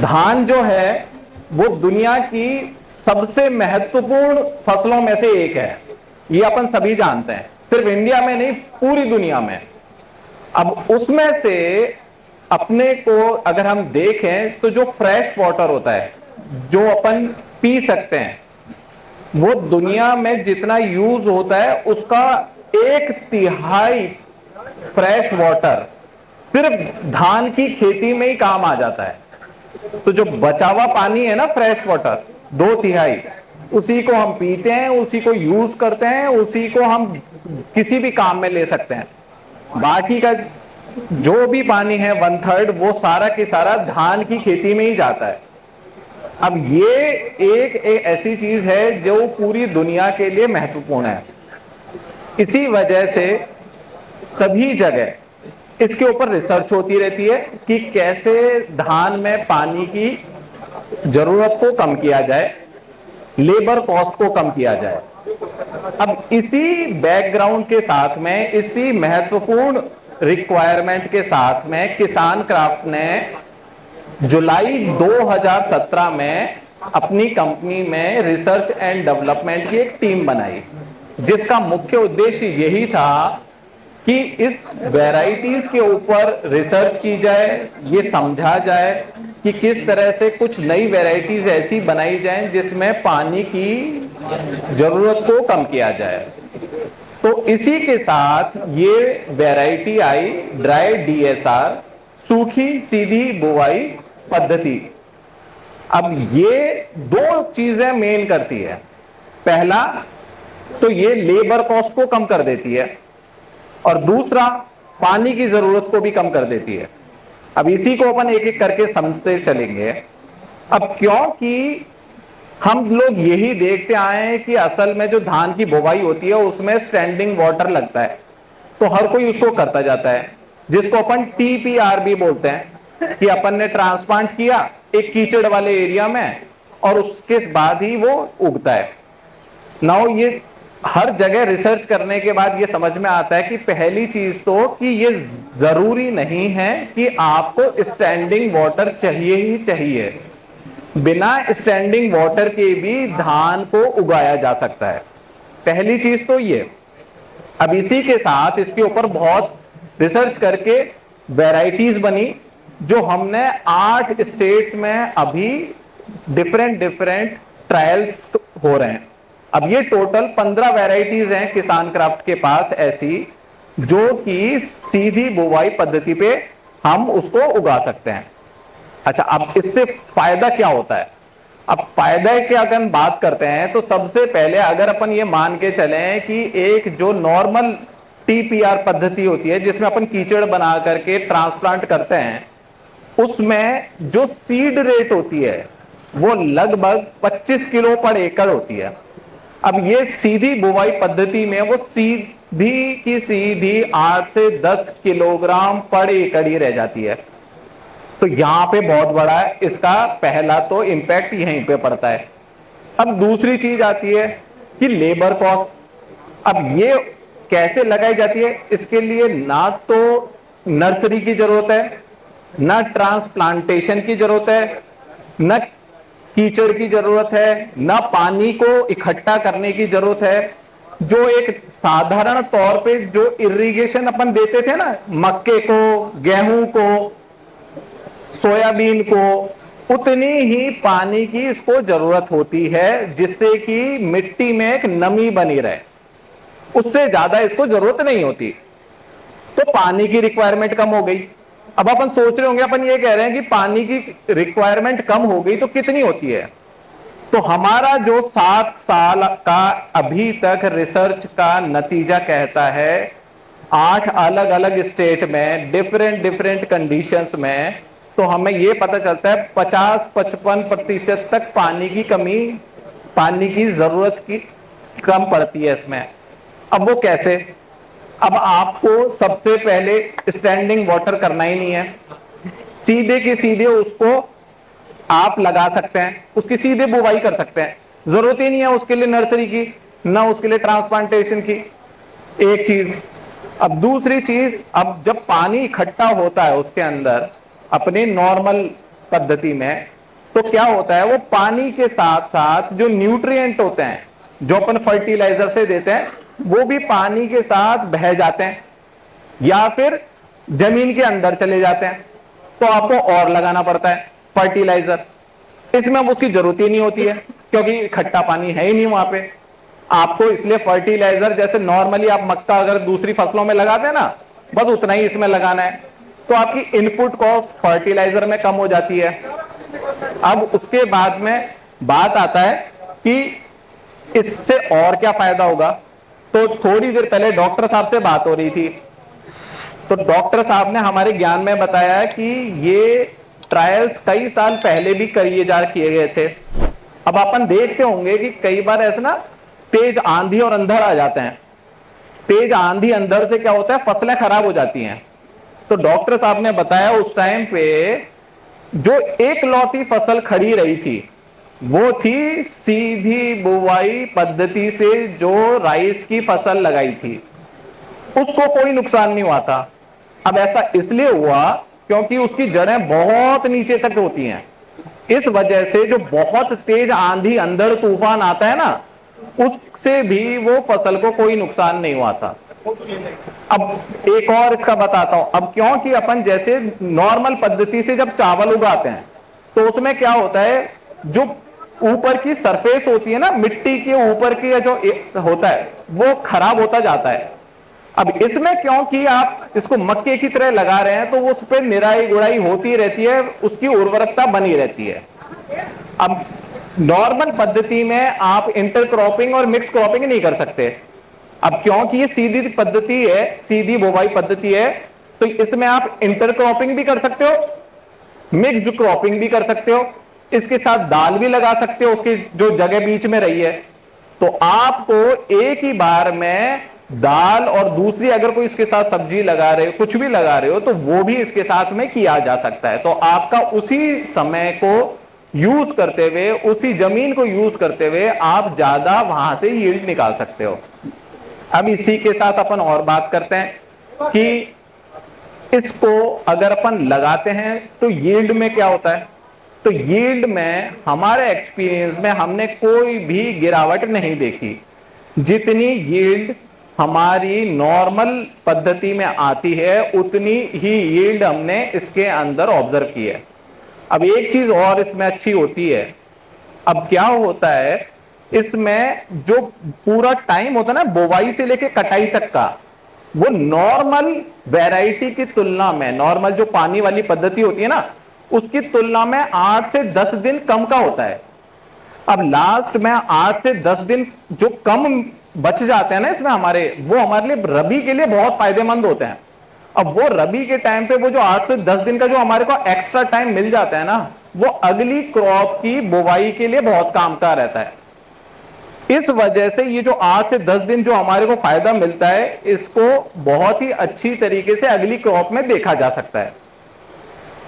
धान जो है वो दुनिया की सबसे महत्वपूर्ण फसलों में से एक है, ये अपन सभी जानते हैं, सिर्फ इंडिया में नहीं पूरी दुनिया में। अब उसमें से अपने को अगर हम देखें तो जो फ्रेश वाटर होता है जो अपन पी सकते हैं, वो दुनिया में जितना यूज होता है उसका 1/3 फ्रेश वाटर सिर्फ धान की खेती में ही काम आ जाता है। तो जो बचा हुआ पानी है ना फ्रेश वाटर, 2/3 उसी को हम पीते हैं, उसी को यूज करते हैं, उसी को हम किसी भी काम में ले सकते हैं। बाकी का जो भी पानी है 1/3 वो सारा के सारा धान की खेती में ही जाता है। अब ये एक ऐसी चीज है जो पूरी दुनिया के लिए महत्वपूर्ण है। इसी वजह से सभी जगह इसके ऊपर रिसर्च होती रहती है कि कैसे धान में पानी की जरूरत को कम किया जाए, लेबर कॉस्ट को कम किया जाए। अब इसी बैकग्राउंड के साथ में, इसी महत्वपूर्ण रिक्वायरमेंट के साथ में किसान क्राफ्ट ने जुलाई 2017 में अपनी कंपनी में रिसर्च एंड डेवलपमेंट की एक टीम बनाई, जिसका मुख्य उद्देश्य यही था कि इस वैरायटीज के ऊपर रिसर्च की जाए, ये समझा जाए कि किस तरह से कुछ नई वैरायटीज ऐसी बनाई जाएं जिसमें पानी की जरूरत को कम किया जाए। तो इसी के साथ ये वैरायटी आई ड्राई डीएसआर, सूखी सीधी बुवाई पद्धति। अब ये दो चीजें मेन करती है। पहला तो ये लेबर कॉस्ट को कम कर देती है, और दूसरा पानी की जरूरत को भी कम कर देती है। अब इसी को अपन एक एक करके समझते चलेंगे। अब क्योंकि हम लोग यही देखते आए हैं कि असल में जो धान की बुवाई होती है उसमें स्टैंडिंग वाटर लगता है, तो हर कोई उसको करता जाता है, जिसको अपन टीपीआर भी बोलते हैं कि अपन ने ट्रांसप्लांट किया एक कीचड़ वाले एरिया में और उसके बाद ही वो उगता है। नाउ ये हर जगह रिसर्च करने के बाद ये समझ में आता है कि पहली चीज तो कि ये जरूरी नहीं है कि आपको स्टैंडिंग वाटर चाहिए ही चाहिए, बिना स्टैंडिंग वाटर के भी धान को उगाया जा सकता है। पहली चीज तो ये। अब इसी के साथ इसके ऊपर बहुत रिसर्च करके वैरायटीज बनी, जो हमने 8 स्टेट्स में अभी डिफरेंट ट्रायल्स हो रहे हैं। अब ये टोटल 15 वैरायटीज हैं किसान क्राफ्ट के पास ऐसी, जो कि सीधी बुवाई पद्धति पे हम उसको उगा सकते हैं। अच्छा, अब इससे फायदा क्या होता है? अब फायदा की अगर हम बात करते हैं तो सबसे पहले अगर अपन ये मान के चलें कि एक जो नॉर्मल टीपीआर पद्धति होती है जिसमें अपन कीचड़ बना करके ट्रांसप्लांट करते हैं, उसमें जो सीड रेट होती है वो लगभग 25 किलो पर एकड़ होती है। अब ये सीधी बुवाई पद्धति में वो सीधी की सीधी 8 से 10 किलोग्राम पर एकड़ ही रह जाती है। तो यहां पे बहुत बड़ा है इसका पहला तो इंपैक्ट यहीं पे पड़ता है। अब दूसरी चीज आती है कि लेबर कॉस्ट। अब ये कैसे लगाई जाती है? इसके लिए ना तो नर्सरी की जरूरत है, ना ट्रांसप्लांटेशन की जरूरत है, ना कीचड़ की जरूरत है, ना पानी को इकट्ठा करने की जरूरत है। जो एक साधारण तौर पे जो इरिगेशन अपन देते थे ना, मक्के को, गेहूं को, सोयाबीन को, उतनी ही पानी की इसको जरूरत होती है जिससे कि मिट्टी में एक नमी बनी रहे, उससे ज्यादा इसको जरूरत नहीं होती। तो पानी की रिक्वायरमेंट कम हो गई। अब अपन सोच रहे होंगे, अपन ये कह रहे हैं कि पानी की रिक्वायरमेंट कम हो गई तो कितनी होती है? तो हमारा जो 7 साल का अभी तक रिसर्च का नतीजा कहता है, 8 अलग अलग स्टेट में डिफरेंट कंडीशंस में, तो हमें यह पता चलता है 50-55% तक पानी की कमी, पानी की जरूरत की कम पड़ती है इसमें। अब वो कैसे? अब आपको सबसे पहले स्टैंडिंग वाटर करना ही नहीं है, सीधे के सीधे उसको आप लगा सकते हैं, उसकी सीधे बुवाई कर सकते हैं, जरूरत ही नहीं है उसके लिए नर्सरी की, ना उसके लिए ट्रांसप्लांटेशन की। एक चीज। अब दूसरी चीज, अब जब पानी इकट्ठा होता है उसके अंदर अपने नॉर्मल पद्धति में, तो क्या होता है, वो पानी के साथ साथ जो न्यूट्रिएंट होते हैं जो अपन फर्टिलाइजर से देते हैं वो भी पानी के साथ बह जाते हैं या फिर जमीन के अंदर चले जाते हैं। तो आपको और लगाना पड़ता है फर्टिलाइजर। इसमें अब उसकी जरूरत ही नहीं होती है क्योंकि खट्टा पानी है ही नहीं वहां पे। आपको इसलिए फर्टिलाइजर जैसे नॉर्मली आप मक्का अगर दूसरी फसलों में लगाते हैं ना, बस उतना ही इसमें लगाना है। तो आपकी इनपुट कॉस्ट फर्टिलाइजर में कम हो जाती है। अब उसके बाद में बात आता है कि इससे और क्या फायदा होगा। तो थोड़ी देर पहले डॉक्टर साहब से बात हो रही थी, तो डॉक्टर साहब ने हमारे ज्ञान में बताया कि ये ट्रायल्स कई साल पहले भी किए गए थे। अब अपन देखते होंगे कि कई बार ऐसे ना तेज आंधी और अंधड़ आ जाते हैं। तेज आंधी अंधड़ से क्या होता है, फसलें खराब हो जाती हैं। तो डॉक्टर साहब ने बताया उस टाइम पे जो एक लौती फसल खड़ी रही थी वो थी सीधी बुवाई पद्धति से जो राइस की फसल लगाई थी, उसको कोई नुकसान नहीं हुआ था। अब ऐसा इसलिए हुआ क्योंकि उसकी जड़ें बहुत नीचे तक होती हैं। इस वजह से जो बहुत तेज आंधी अंधड़ तूफान आता है ना, उससे भी वो फसल को कोई नुकसान नहीं हुआ था। अब एक और इसका बताता हूं। अब क्योंकि अपन जैसे नॉर्मल पद्धति से जब चावल उगाते हैं तो उसमें क्या होता है, जो ऊपर की सरफेस होती है ना, मिट्टी के ऊपर की जो होता है वो खराब होता जाता है। अब इसमें क्योंकि आप इसको मक्के की तरह लगा रहे हैं तो उस पर निराई गुड़ाई होती रहती है, उसकी उर्वरकता बनी रहती है। अब नॉर्मल पद्धति में आप इंटरक्रॉपिंग और मिक्स क्रॉपिंग नहीं कर सकते। अब क्योंकि ये सीधी पद्धति है, सीधी बुवाई पद्धति है, तो इसमें आप इंटरक्रॉपिंग भी कर सकते हो, मिक्स्ड क्रॉपिंग भी कर सकते हो, इसके साथ दाल भी लगा सकते हो उसकी जो जगह बीच में रही है। तो आपको एक ही बार में दाल और दूसरी अगर कोई इसके साथ सब्जी लगा रहे हो, कुछ भी लगा रहे हो, तो वो भी इसके साथ में किया जा सकता है। तो आपका उसी समय को यूज करते हुए, उसी जमीन को यूज करते हुए आप ज्यादा वहां से यील्ड निकाल सकते हो। अब इसी के साथ अपन और बात करते हैं कि इसको अगर अपन लगाते हैं तो यील्ड में क्या होता है। तो यील्ड में हमारे एक्सपीरियंस में हमने कोई भी गिरावट नहीं देखी। जितनी यील्ड हमारी नॉर्मल पद्धति में आती है उतनी ही यील्ड हमने इसके अंदर ऑब्जर्व की है। अब एक चीज और इसमें अच्छी होती है। अब क्या होता है, इसमें जो पूरा टाइम होता है ना बुवाई से लेके कटाई तक का, वो नॉर्मल वैरायटी की तुलना में, नॉर्मल जो पानी वाली पद्धति होती है ना, उसकी तुलना में 8 से 10 दिन कम का होता है। अब लास्ट में 8 से 10 दिन जो कम बच जाते हैं ना इसमें हमारे, वो हमारे लिए रबी के लिए बहुत फायदेमंद होते हैं। अब वो रबी के टाइम पे वो जो 8 से 10 दिन का जो हमारे को एक्स्ट्रा टाइम मिल जाता है ना, वो अगली क्रॉप की बुवाई के लिए बहुत काम का रहता है। इस वजह से ये जो 8 से 10 दिन जो हमारे को फायदा मिलता है, इसको बहुत ही अच्छी तरीके से अगली क्रॉप में देखा जा सकता है।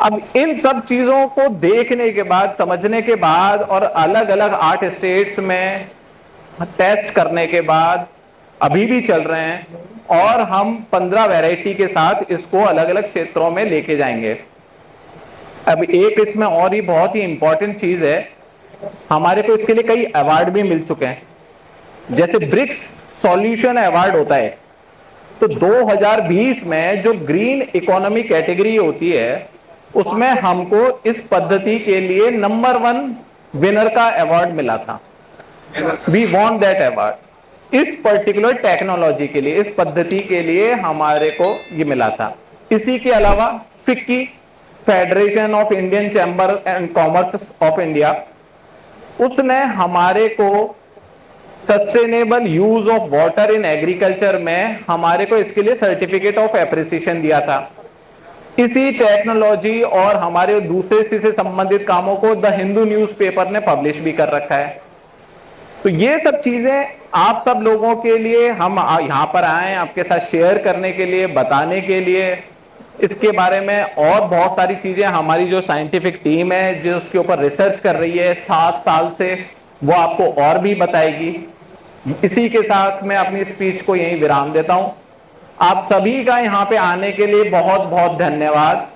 अब इन सब चीजों को देखने के बाद, समझने के बाद और अलग अलग 8 स्टेट्स में टेस्ट करने के बाद अभी भी चल रहे हैं और हम 15 वैरायटी के साथ इसको अलग अलग क्षेत्रों में लेके जाएंगे। अब एक इसमें और ही बहुत ही इंपॉर्टेंट चीज है, हमारे को इसके लिए कई अवार्ड भी मिल चुके हैं। जैसे ब्रिक्स सॉल्यूशन अवार्ड होता है, तो 2020 में जो ग्रीन इकोनॉमी कैटेगरी होती है उसमें हमको इस पद्धति के लिए नंबर 1 विनर का अवार्ड मिला था। We want that award. इस पर्टिकुलर टेक्नोलॉजी के लिए, इस पद्धति के लिए हमारे को ये मिला था। इसी के अलावा FICCI, federation of Indian chamber and commerce of India, उसने हमारे को sustainable use of water in agriculture में हमारे को इसके लिए सर्टिफिकेट ऑफ एप्रिसिएशन दिया था। इसी टेक्नोलॉजी और हमारे दूसरे से संबंधित कामों को द हिंदू न्यूज़पेपर ने पब्लिश भी कर रखा है। तो ये सब चीजें आप सब लोगों के लिए हम यहां पर आए आपके साथ शेयर करने के लिए, बताने के लिए। इसके बारे में और बहुत सारी चीजें हमारी जो साइंटिफिक टीम है जो उसके ऊपर रिसर्च कर रही है 7 साल से, वो आपको और भी बताएगी। इसी के साथ मैं अपनी स्पीच को यहीं विराम देता हूं। आप सभी का यहां पे आने के लिए बहुत बहुत धन्यवाद।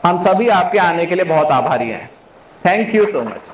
हम सभी आपके आने के लिए बहुत आभारी हैं। Thank you so much.